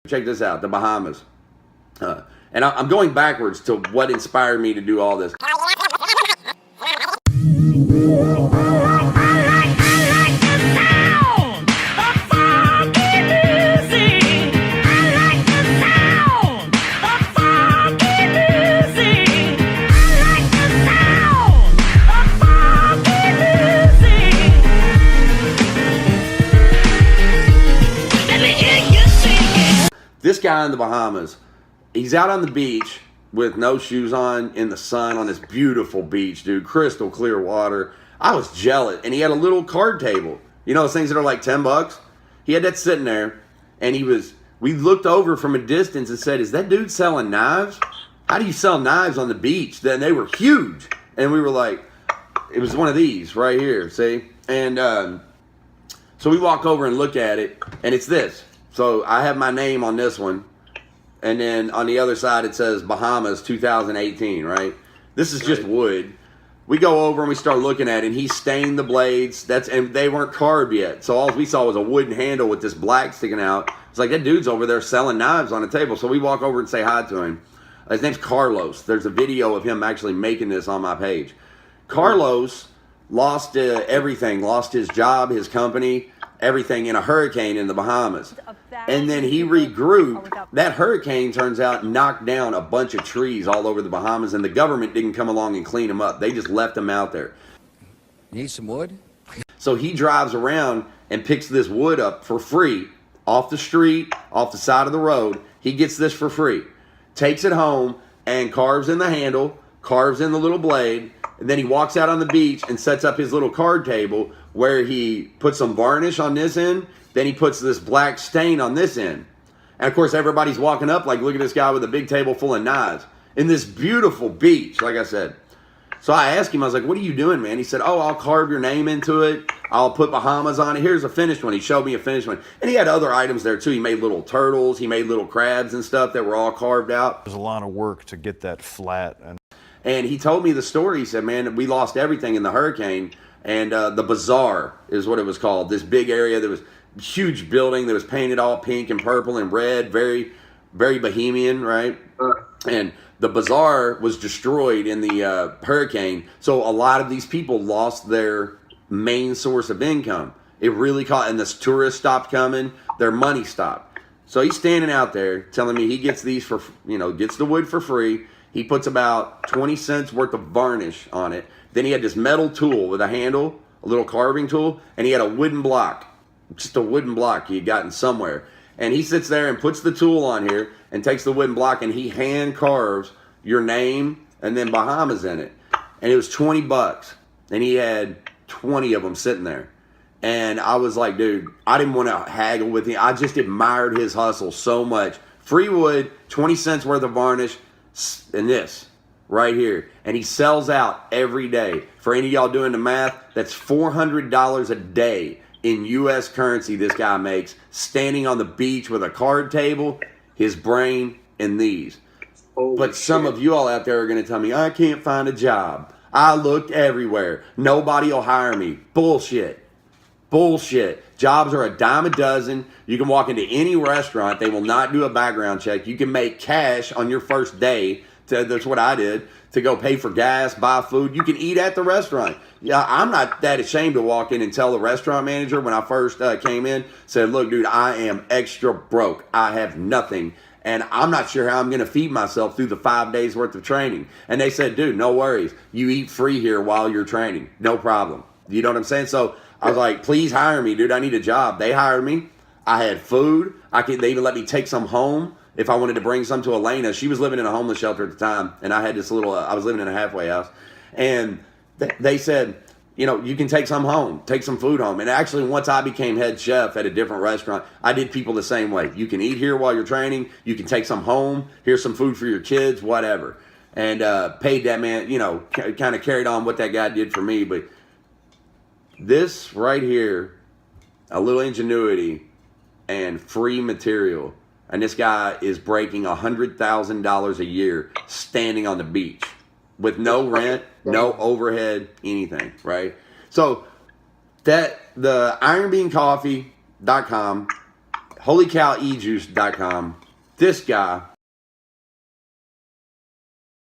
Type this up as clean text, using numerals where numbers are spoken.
Check this out, the Bahamas. And I'm going backwards to what inspired me to do all this. This guy in the Bahamas, he's out on the beach with no shoes on in the sun on this beautiful beach, dude. Crystal clear water. I was jealous. And he had a little card table. You know those things that are like $10? He had that sitting there, and we looked over from a distance and said, is that dude selling knives? How do you sell knives on the beach? Then they were huge. And we were like, it was one of these right here, see? And so we walk over and look at it, and it's this. So I have my name on this one, and then on the other side it says Bahamas 2018, right? This is just wood. We go over and we start looking at it, and he stained the blades. And they weren't carved yet. So all we saw was a wooden handle with this black sticking out. It's like, that dude's over there selling knives on a table. So we walk over and say hi to him. His name's Carlos. There's a video of him actually making this on my page. Carlos lost everything, lost his job, his company, everything in a hurricane in the Bahamas. And then he regrouped. That hurricane, turns out, knocked down a bunch of trees all over the Bahamas, and the government didn't come along and clean them up. They just left them out there. Need some wood? So he drives around and picks this wood up for free off the street, off the side of the road. He gets this for free, takes it home, and carves in the handle, carves in the little blade, and then he walks out on the beach and sets up his little card table where he puts some varnish on this end, then he puts this black stain on this end. And of course, everybody's walking up like, look at this guy with a big table full of knives in this beautiful beach, like I said. So I asked him, I was like, what are you doing, man? He said, oh, I'll carve your name into it. I'll put Bahamas on it. Here's a finished one. He showed me a finished one. And he had other items there too. He made little turtles. He made little crabs and stuff that were all carved out. There's a lot of work to get that flat. And he told me the story. He said, man, we lost everything in the hurricane. And the Bazaar is what it was called. This big area that was a huge building that was painted all pink and purple and red. Very, very bohemian, right? And the Bazaar was destroyed in the hurricane. So a lot of these people lost their main source of income. It really caught, and the tourists stopped coming. Their money stopped. So he's standing out there telling me he gets these for, gets the wood for free. He puts about 20 cents worth of varnish on it. Then he had this metal tool with a handle, a little carving tool, and he had a wooden block, just a wooden block he had gotten somewhere. And he sits there and puts the tool on here and takes the wooden block and he hand carves your name and then Bahamas in it. And it was $20. And he had 20 of them sitting there. And I was like, dude, I didn't want to haggle with him. I just admired his hustle so much. Free wood, 20 cents worth of varnish, and this right here. And he sells out every day. For any of y'all doing the math, that's $400 a day in U.S. currency this guy makes, standing on the beach with a card table, his brain, and these. But some of you all out there are going to tell me, I can't find a job. I looked everywhere. Nobody will hire me. Bullshit. Bullshit. Jobs are a dime a dozen. You can walk into any restaurant. They will not do a background check. You can make cash on your first day. That's what I did, to go pay for gas, buy food. You can eat at the restaurant. Yeah, I'm not that ashamed to walk in and tell the restaurant manager when I first came in, said, look, dude, I am extra broke. I have nothing. And I'm not sure how I'm going to feed myself through the 5 days worth of training. And they said, dude, no worries. You eat free here while you're training. No problem. You know what I'm saying? So I was like, please hire me, dude. I need a job. They hired me. I had food. They even let me take some home if I wanted to bring some to Elena. She was living in a homeless shelter at the time. And I had this little, I was living in a halfway house. And they said, you can take some home, take some food home. And actually, once I became head chef at a different restaurant, I did people the same way. You can eat here while you're training. You can take some home. Here's some food for your kids, whatever. And paid that man, kind of carried on what that guy did for me. But this right here, a little ingenuity and free material. And this guy is breaking $100,000 a year standing on the beach with no rent, no overhead, anything, right? So the ironbeancoffee.com, holycowejuice.com. This guy